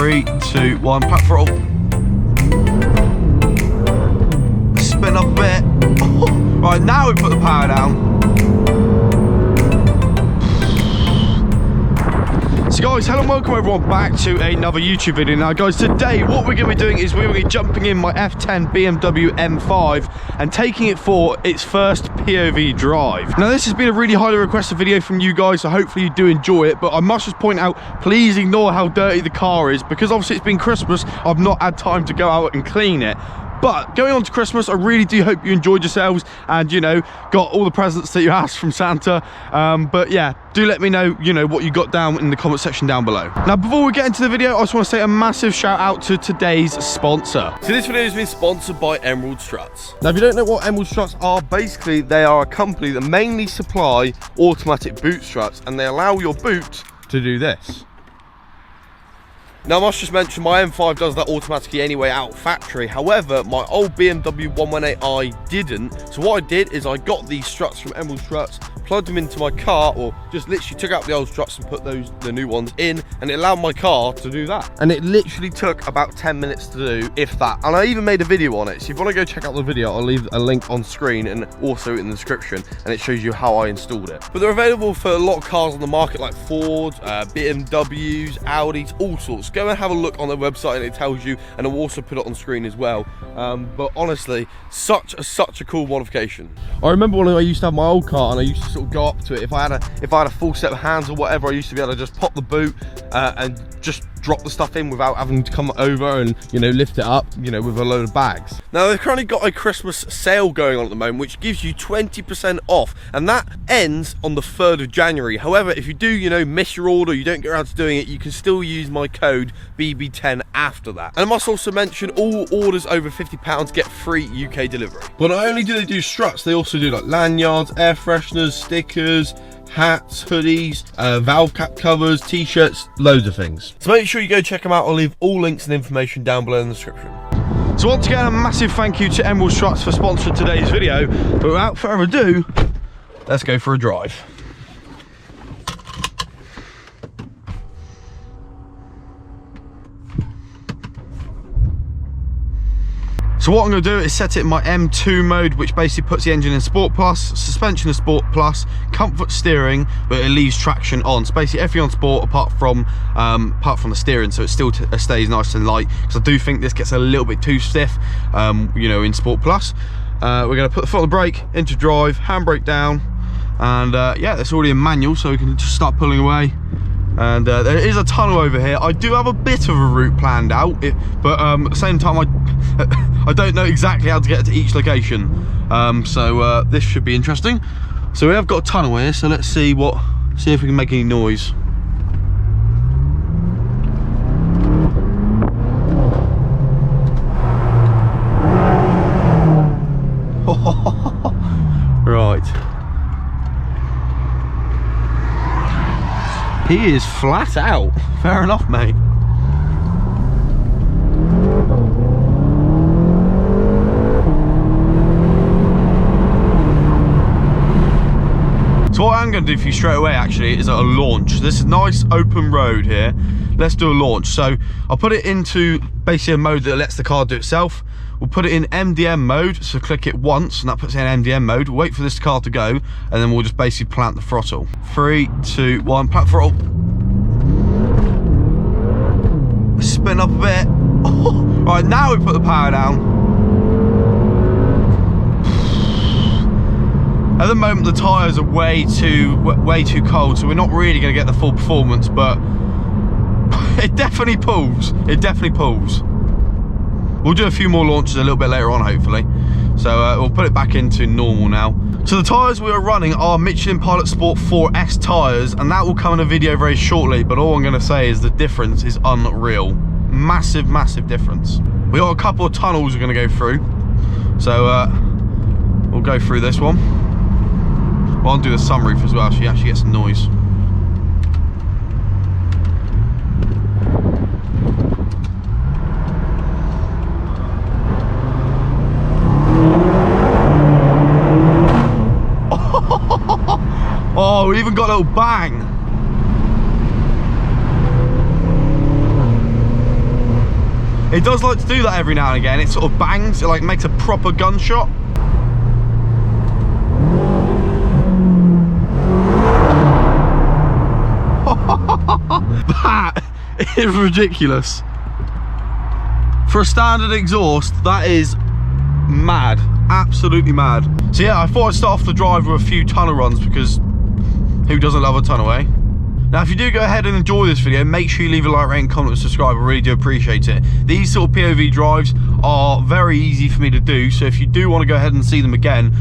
3, 2, 1, pack throttle. Spin up a bit. Right, now we put the power down. So guys, hello and welcome everyone back to another YouTube video. Now guys, today what we're going to be doing is we're going to be jumping in my F10 BMW M5 and taking it for its first POV drive. Now this has been a really highly requested video from you guys, so hopefully you do enjoy it, but I must just point out, please ignore how dirty the car is, because obviously it's been Christmas, I've not had time to go out and clean it. But going on to Christmas, I really do hope you enjoyed yourselves and, you know, got all the presents that you asked from Santa. But yeah, do let me know, you know, what you got down in the comment section down below. Now, before we get into the video, I just want to say a massive shout out to today's sponsor. So this video has been sponsored by Emerald Struts. Now, if you don't know what Emerald Struts are, basically they are a company that mainly supply automatic boot struts, and they allow your boot to do this. Now, I must just mention, my M5 does that automatically anyway out of factory. However, my old BMW 118i didn't. So what I did is I got these struts from Emerald Struts, plugged them into my car, or just literally took out the old struts and put the new ones in, and it allowed my car to do that. And it literally took about 10 minutes to do, if that. And I even made a video on it. So if you want to go check out the video, I'll leave a link on screen and also in the description, and it shows you how I installed it. But they're available for a lot of cars on the market, like Ford, BMWs, Audis, all sorts. Go and have a look on their website and it tells you, and I'll also put it on screen as well. But honestly, such a cool modification. I remember when I used to have my old car and I used to sort of go up to it. If I had a full set of hands or whatever, I used to be able to just pop the boot and just drop the stuff in without having to come over and, you know, lift it up, you know, with a load of bags. Now, they've currently got a Christmas sale going on at the moment, which gives you 20% off, and that ends on the 3rd of January. However, if you do, you know, miss your order, you don't get around to doing it, you can still use my code BB10 after that. And I must also mention, all orders over £50 get free UK delivery. But not only do they do struts, they also do like lanyards, air fresheners, stickers, hats, hoodies, valve cap covers, t-shirts, loads of things. So make sure you go check them out. I'll leave all links and information down below in the description. So once again, a massive thank you to Emerald Struts for sponsoring today's video. But without further ado, let's go for a drive. So what I'm going to do is set it in my M2 mode, which basically puts the engine in Sport Plus, suspension in Sport Plus, comfort steering, but it leaves traction on. So basically everything on Sport apart from the steering, so it still stays nice and light, because I do think this gets a little bit too stiff, you know, in Sport Plus. We're going to put the foot on the brake, into drive, handbrake down, and yeah, it's already in manual, so we can just start pulling away. And there is a tunnel over here. I do have a bit of a route planned out, but at the same time I don't know exactly how to get to each location. So this should be interesting. So we have got a tunnel here, so let's see if we can make any noise. Right. He is flat out. Fair enough, mate. So what I'm going to do for you straight away actually is a launch. This is nice open road here. Let's do a launch. So I'll put it into basically a mode that lets the car do itself. We'll put it in MDM mode, so click it once and that puts it in MDM mode. We'll wait for this car to go and then we'll just basically plant the throttle. 3, 2, 1, plant throttle. Spin up a bit. Right, now we put the power down. At the moment the tyres are way too cold, so we're not really going to get the full performance, but it definitely pulls. It definitely pulls. We'll do a few more launches a little bit later on, hopefully. So we'll put it back into normal now. So the tyres we are running are Michelin Pilot Sport 4S tyres, and that will come in a video very shortly, but all I'm going to say is the difference is unreal. Massive, massive difference. We got a couple of tunnels we're going to go through. So we'll go through this one. I'll do the sunroof as well, so you actually get some noise. Oh, we even got a little bang. It does like to do that every now and again. It sort of bangs, it like makes a proper gunshot. That is ridiculous. For a standard exhaust, that is mad, absolutely mad. So yeah, I thought I'd start off the drive with a few tunnel runs, because who doesn't love a tunnel, eh? Now, if you do go ahead and enjoy this video, make sure you leave a like, rate, and comment, and subscribe. I really do appreciate it. These sort of POV drives are very easy for me to do, so if you do want to go ahead and see them again,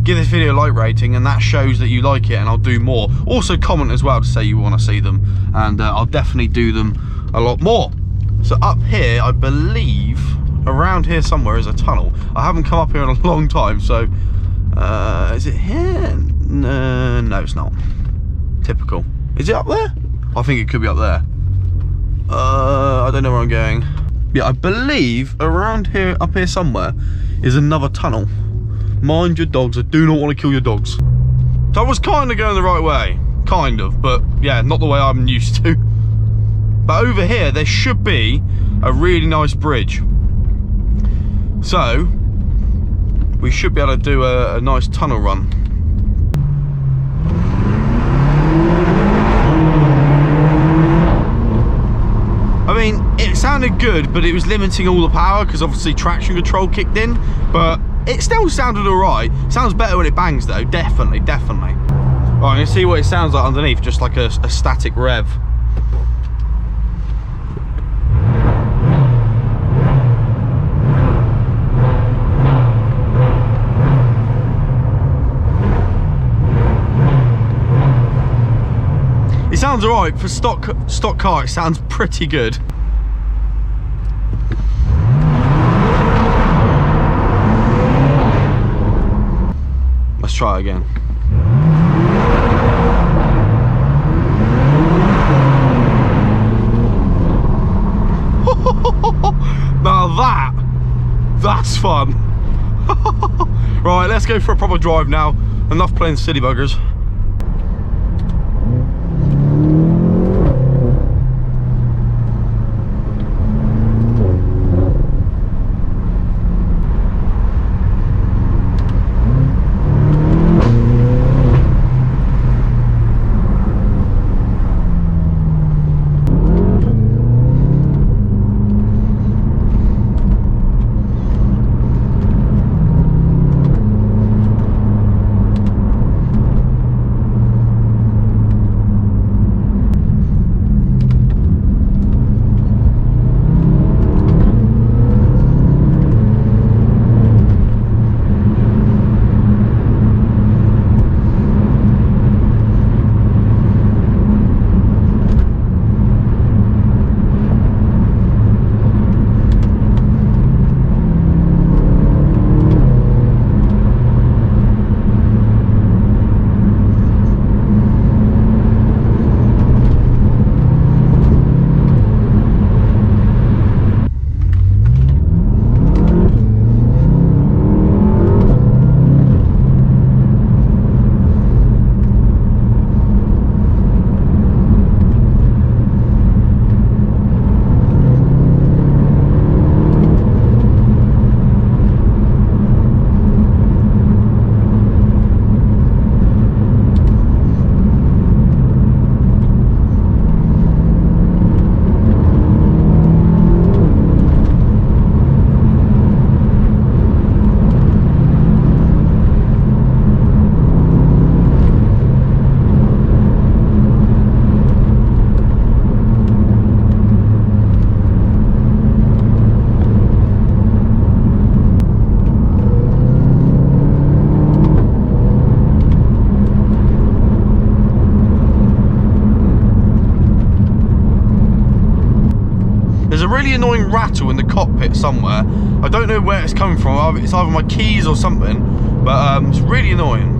give this video a like rating, and that shows that you like it, and I'll do more. Also comment as well to say you want to see them, and I'll definitely do them a lot more. So up here, I believe around here somewhere is a tunnel. I haven't come up here in a long time, so is it here? No, it's not. Typical. Is it up there? I think it could be up there. I don't know where I'm going. Yeah, I believe around here, up here somewhere, is another tunnel. Mind your dogs, I do not want to kill your dogs. So I was kind of going the right way. Kind of, but yeah, not the way I'm used to. But over here, there should be a really nice bridge. So, we should be able to do a nice tunnel run. I mean, it sounded good, but it was limiting all the power because obviously traction control kicked in, but it still sounded alright. Sounds better when it bangs though, definitely, definitely. Right, I'm gonna see what it sounds like underneath, just like a static rev. It sounds alright for stock car. It sounds pretty good. Let's try it again. Now that's fun. Right, let's go for a proper drive now. Enough playing silly buggers. Really annoying rattle in the cockpit somewhere. I don't know where it's coming from. It's either my keys or something, but it's really annoying.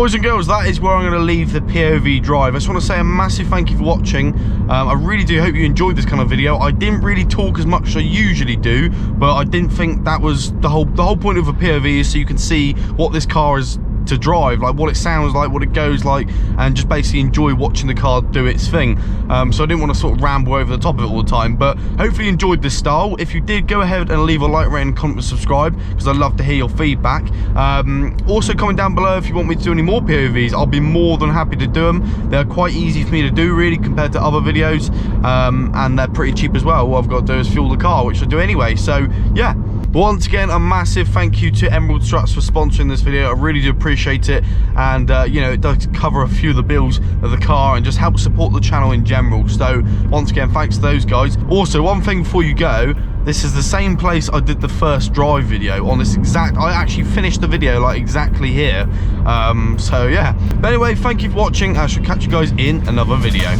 boys and girls, that is where I'm going to leave the POV drive. I just want to say a massive thank you for watching. I really do hope you enjoyed this kind of video. I didn't really talk as much as I usually do, but I didn't think that was the whole point of a POV, is so you can see what this car is to drive, like what it sounds like, what it goes like, and just basically enjoy watching the car do its thing. So I didn't want to sort of ramble over the top of it all the time, but hopefully you enjoyed this style. If you did, go ahead and leave a like, rate and comment and subscribe, because I'd love to hear your feedback. Also comment down below if you want me to do any more POVs. I'll be more than happy to do them. They're quite easy for me to do, really, compared to other videos, and they're pretty cheap as well. All I've got to do is fuel the car, which I do anyway. So yeah, once again, a massive thank you to Emerald Struts for sponsoring this video. I really do appreciate it, and you know, it does cover a few of the bills of the car and just help support the channel in general. So once again, thanks to those guys. Also, one thing before you go, this is the same place I did the first drive video on this exact, I actually finished the video like exactly here. So yeah, but anyway, thank you for watching. I shall catch you guys in another video.